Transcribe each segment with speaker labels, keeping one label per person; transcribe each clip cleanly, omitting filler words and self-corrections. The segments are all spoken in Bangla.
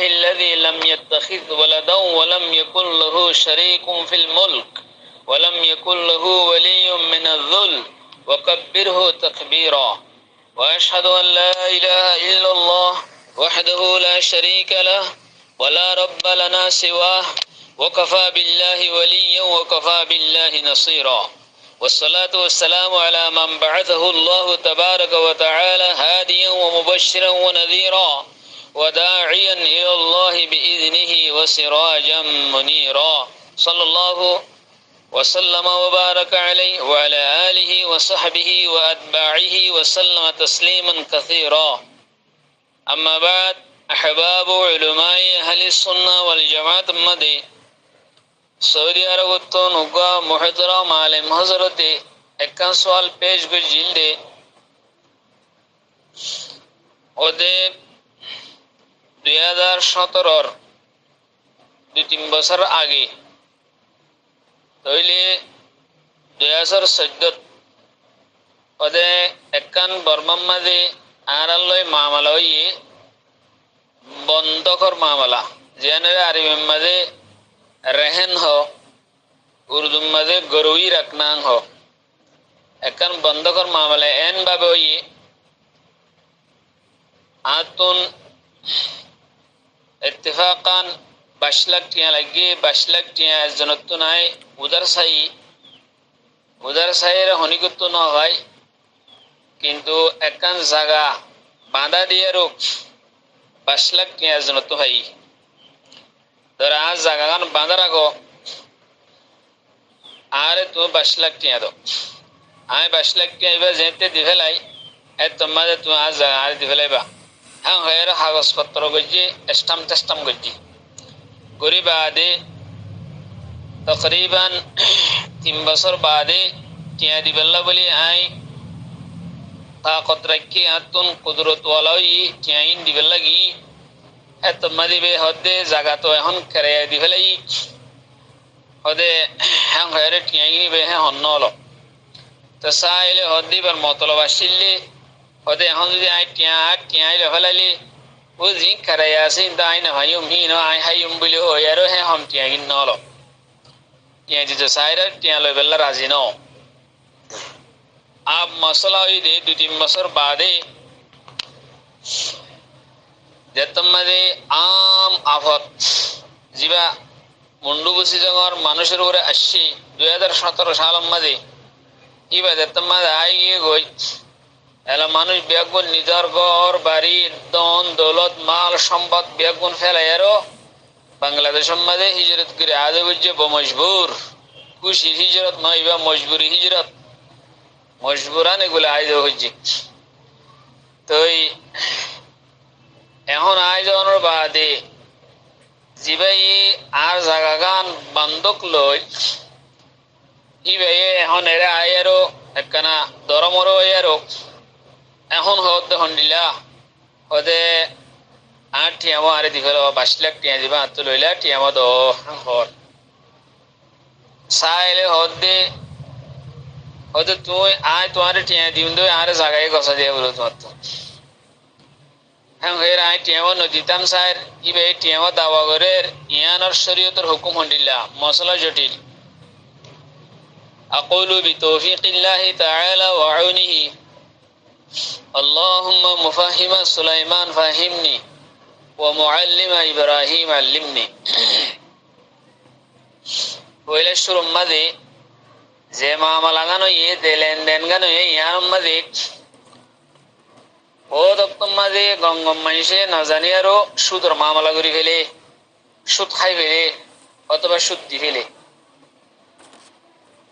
Speaker 1: الذي لم يتخذ ولدا ولم يكن له شريك في الملك ولم يكن له ولي من الذل وكبره تكبيرا وأشهد أن لا إله إلا الله وحده لا شريك له ولا رب لنا سواه وكفى بالله وليا وكفى بالله نصيرا والصلاة والسلام على من بعثه الله تبارك وتعالى هاديا ومبشرا ونذيرا وداعيا إلى الله بإذنه وسراجا منيرا صلى الله وسلم وبارك عليه وعلى آله وصحبه وأتباعه وسلم تسليما كثيرا أما بعد أحباب علماء أهل السنة والجماعة مدي সৌদি আরবত নুগা মুহতারাম আলেম হযরতে একখান সওয়াল পেশ করজিলদে ওদে 2017 2-3 বছর আগে তইলে 2014 ওদে একখান বর্মার মাঝে আরালয় মামলা হইয়ে বন্ধকর মামলা জেনারে আরবির মাঝে रहन हो उर्दू मजे गरुई रखनांग हो एकन बंदकर मामले एन बाबे ये आतुन इत्तेफाकन 22 लाख टिया लगे 22 लाख टिया जनतुन आए उधर सही होनी को तो न भाई किंतु एकन जगह बांधा दिया रुक 22 लाख टिया जनतु भाई ধর আজ জায়গাগান বাঁধা রাখো আরে তুমি 22 লাখ টিয়া দো আমি 22 লাখ টিয়া এবার যেতে দি ফেলাই তোমাদের তুমি আজ জায়গা আর দি ফেলাইবা হ্যাঁ হয়ে কাগজপত্র করছি স্টাম্প করছি করি বাদে তকরিবান 3 বছর বাদে টিয়া দি ফেললা বলি আই তাকত রাখি আতুন কুদরতওয়ালাই টিয়া ইন দি ফেললা গি তোমাদের বে হদে জায়গা তো এখন কেড়ে দি ফেলাই হদে হ্যাঁ হয়ে টিয়াইনি বে হ্যাঁ হন্ন হলো তো চাইলে হদি বার মতলব আসিলে হদে এখন যদি আই টিয়াইলে ফেলাইলে ও জি কেড়ে আছে কিন্তু আই না ভাইম হি ন আই হাইম বলি হই আর হ্যাঁ হম টিয়াইন ন হলো টিয়াই যে চাইরে টিয়া লই বেলা রাজি ন আব মশলা হই দে 2-3 বছর বাদে যেতমাদে আম আফত জিবা মুন্ডুবসি জঙ্গর মানুষের উপরে আসছি 2017 সালের মাঝে ইবা যেতমাদে আই গিয়ে গই এলা মানুষ বেগুন নিজের ঘর বাড়ি দন দৌলত মাল সম্পদ বেগুন ফেলাই আরো বাংলাদেশের মাঝে হিজরত করে আজ বুঝছে মজবুর খুশি হিজরত নয় বা মজবুরি হিজরত মজবুরান এগুলো আজ হচ্ছে তো এখন আয়োজনের বাদে জিবাই আর জায়গাগান বন্ধক লই ইবাই এখন এরা আয়ারও একখানা দরমরো আয়ারও এখন হতে হন্ডিলা হদে আর টিয়ামো আরে দি ফেলো 22 লাখ টিয়া দিবা তো লইলা টিয়ামো দো হর সাইলে হদে তুই আয় তোমারে টিয়া দিউন দো আরে জায়গায় গসা দিয়ে বলো তোমার তো হ্যাঁ হের আই টিয়ামো নদিতাম সাইর ইবে টিয়ামো দাওয়া করে ইয়ানার শরীয়তের হুকুম হন্ডিলা মশলা জটিল আকুলু বিতৌফিকিল্লাহি তাআলা ওয়া আউনিহি আল্লাহুম্মা মুফাহিমা সুলাইমান ফাহিমনি ওয়া মুআল্লিমা ইব্রাহিম আল্লিমনি ওইলে শুরু মাঝে যে মামলা গানো ইয়ে দেলেন দেন গানো ইয়ার মাঝে ও দপ্তর মাঝে গঙ্গম মানুষে না জানি আরো সুদর মামলা করি ফেলে সুদ খাই ফেলে অথবা সুদ দি ফেলে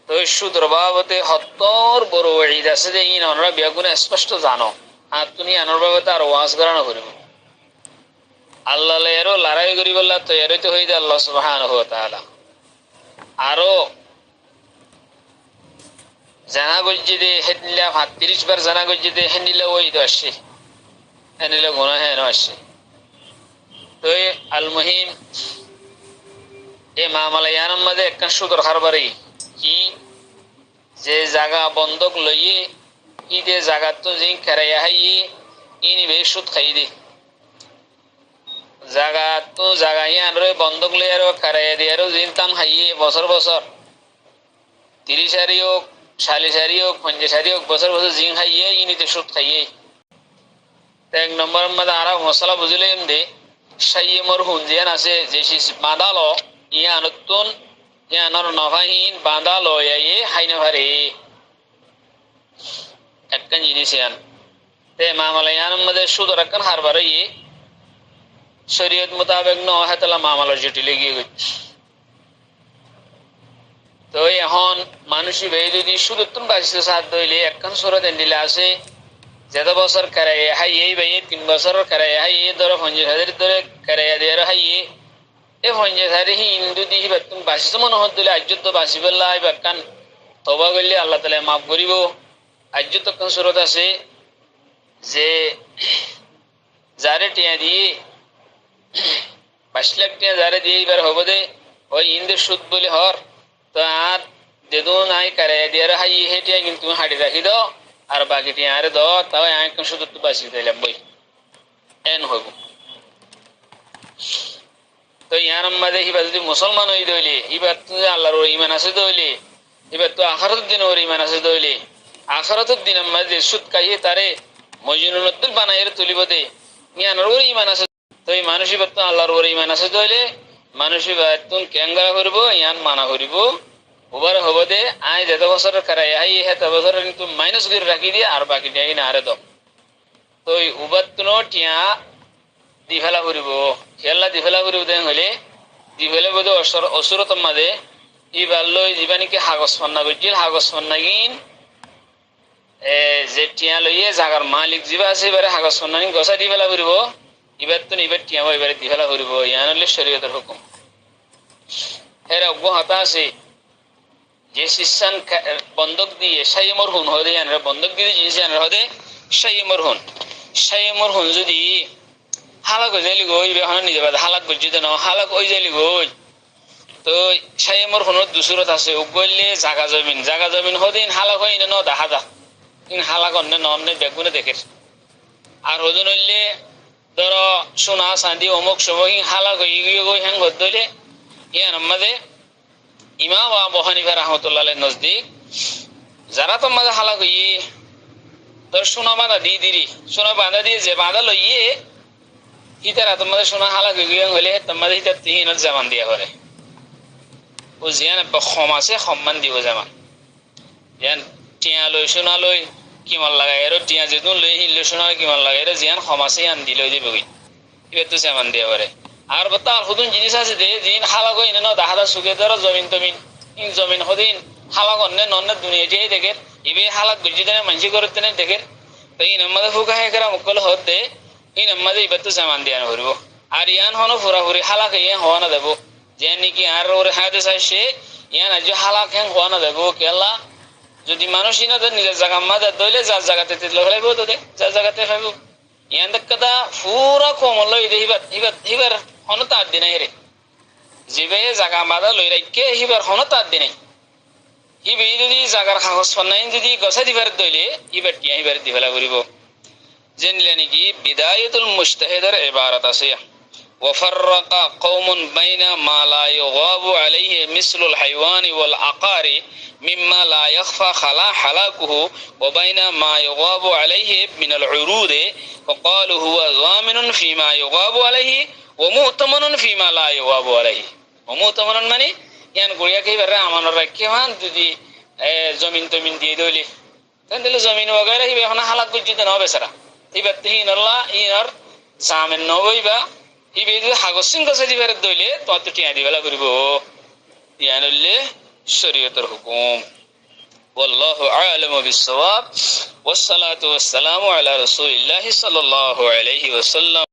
Speaker 1: তো সুদর বাবতে হত্তর বড় ঈদ আছে যে ইন আমরা বেগুনে স্পষ্ট জানো আর তুমি আনার বাবতে আর ওয়াজ করানো করিব আল্লাহ এরও লড়াই করি বললা তো এরই তো হয়ে যায় আল্লাহ সুবহানাহু ওয়া তাআলা আরো জানা গজ্জি দে হেদিলা 30 বার জানা গজ্জি দে হেনিলা ওই তো আসে হেনিলা গুনাহ হেন আসে তো আল মুহিম এ মামলা ইয়ানার মধ্যে একটা সুদর খারবারি কি যে জায়গা বন্ধক লইয়ে ইদে জায়গা তো যে খেরাইয়া হাইয়ে ইনি বে সুদ খাই দে জাগা তো জাগা ইয়ান রে বন্ধক লই আর কারাই দিয়ে আর জিন তান খাইয়ে বছর বছর 30 সারি হোক 40 সারি হোক 50 সারি হোক বছর বছর জিন খাইয়ে ইনিতে সুদ খাইয়ে। এক নম্বর মধ্যে আর মশলা বুঝলে এমনি সাইয়ে মোর হুঞ্জিয়ান আছে যে বাঁধালো ইয়ানতুন ইয়ানর নভাহীন বাঁধালো ইয়ে হাইনা ভারে একখান জিনিস ইয়ান তে মামলা ইয়ানের মধ্যে সুদ রাখান হারবার ইয়ে শরীয়ত মোতাবেক ন হেতলা মামলার জটিলে গিয়ে গেছে। তো এখন মানুষই ভাই যদি সুদত্তম বাঁচতে সাহায্য হইলে একখান সুরত দিলে আছে যেত বছর কারাই হাই এই ভাই 3 বছর কারাই হাই এ ধরো 50,000 ধরে কারাই দিয়ে হাই এ 50,000 হিন্দু দিহি বাতুম বাঁচিতে মনে হত দিলে আজ তো বাঁচিবে লাই বাক্কান তবা করলে আল্লাহ তাআলা মাফ করিব। আজ তো কোন সুরত আছে যে যারে টিয়া দিয়ে 5 লাখ টিয়া যারে দিয়ে এবার হবো দে ওই ইন্দের সুদ বলে হর তো আর যেদুন আই কারাই দিয়ে হাই হেটিয়া কিন্তু হাঁটি রাখি দাও আর বাকি টিয়া আরে দাও তাও একদম শুধু তো বাঁচিয়ে দিলাম বই এন হইব। তো ইয়ার মাঝে হিবা যদি মুসলমান হই দইলে এবার তো আল্লাহর ওর ইমান আছে দইলে এবার তো আখিরাতের দিন ওর ইমান আছে দইলে আখিরাতের দিন মাঝে সুদ খাইয়ে তারে মজনুল বানাইয়ের তুলিব দে ইয়ানোর ওর ইমান আছে। তো এই মানুষ এবার তো আল্লাহর ওর ইমান আছে দইলে মানুষ এবার তুন ক্যাঙ্গা করবো ইয়ান মানা করিব ওবার হবো দে আই যেত বছর কারাই আই হেত বছর কিন্তু মাইনাস করে রাখি দিয়ে আর বাকি টিয়া কিনা আরে দাও। তো ওই উবার তুনো টিয়া দি ফেলা করিব খেলা দি ফেলা করিব দেন হলে দি ফেলে বোধ অসুরতম মাঝে ই বাল্লই জীবানীকে হাগজ পান্না করছিল হাগজ পান্না গিন যে টিয়া লইয়ে জাগার মালিক যিবা আছে এবারে হাগজ পান্না গিন গছা দি ফেলা করিব এবার তো এবার টিয়া এবারে দি ফেলা করিব ইয়ান হলে শরীয়তের হুকুম। হেরা অজ্ঞ হাতা আছে যে শিষ্যান বন্ধক দিয়ে সাই মরহুন হদে আনরা বন্ধক দিয়ে জিনিস আনরা হদে সাই মরহুন যদি হালাক হয়ে যাইলি গই এখন নিজে বাদ হালাক গজ্জিত ন হালাক ওই যাইলি গই তো সাই মরহুনের দুসুরত আছে উগলে জাগা জমিন হদিন হালাক হই ন দেখা যা ইন হালাক অন্য নন্নে বেগুনে দেখে আর হদুন হইলে ধর সোনা চাঁদি অমুক সময় হালাক হয়ে গিয়ে গই হ্যাং ঘর ধরলে ইয়ান আমাদের ইমাম আবু হানিফা রাহমাতুল্লাহ নজদিক যারা তো মাঝে হালাক হইয়ে তোর সোনা বাঁধা দিয়ে দিরি সোনা বাঁধা দিয়ে যে বাঁধা লইয়ে হিতারা তোমাদের সোনা হালাক হইয়া হলে তোমাদের হিতার তিহিনত জামান দিয়া করে ও জিয়ান খম আছে সম্মান দিব জামান জিয়ান টিয়া লই সোনা লই কিমান লাগাই আর টিয়া যেতুন লই হিল সোনা কিমান লাগাই আর জিয়ান খম আছে আন দি লই দিবই এবার তো জামান দিয়া করে। আর বতা হুদুন জিনিস আছে যে জিন হালাক হই ন দাহাদা সুগে ধরো জমিন তমিন ইন জমিন হদিন হালাক অন্য নন্য দুনিয়াটিয়াই দেখে ইবে হালাক গুজি দেনে মানসি করতে নেই দেখে তো ইন আমাদের ফুকা হে করা মুকল হতে ইন আমাদের এবার তো জামান দিয়া করব। আর ইয়ান হনো ফুরাফুরি হালাক ইয়ে হওয়া না দেবো যে নাকি আর ওর হাতে চাইছে ইয়ান আজ হালাক হ্যাং হওয়া না দেবো কেলা যদি মানুষ ইনা নিজের জায়গা মাঝে দইলে যার জায়গাতে তেল ফেলাইব তো দে যার জায়গাতে খাইব ইয়ান দেখ কথা পুরা কমল হিবার হনো তার দিনাই রে জিবে জাগা মাদা লই রাখকে হিবার হনো তার দিনাই হিবে যদি জাগার কাগজ পান্নাই যদি গছা দিবার দইলে হিবার টিয়া হিবার দি ফেলা করিব। জেনলে নাকি বিদায়াতুল মুজতাহিদের ইবারত আছে وفرق قوم بين ما لا يغاب عليه مثل الحيوان والعقار مما لا يخفى حلاكه وبين ما يغاب عليه من العروض وقالوا هو ضامن فيما يغاب عليه ومؤتمن فيما لا يغاب عليه ومؤتمن মানে ইয়ান গড়িয়া কইবারে আমানত রাখে মান যদি জমিন তমিন দিয়ে দইলে তাহলে জমিন वगैरह হিবে এখন হালাক গজ্জিত না বেচারা এবার তিন আল্লাহ ইনার জামিন নবইবা ইবে যদি হাগজ সিং গছা দিবার দইলে তো টিয়া দিবেলা করিব ইয়ান হইলে শরীয়তের হুকুম। والله أعلم بالصواب والصلاة والسلام على رسول الله صلى الله عليه وسلم.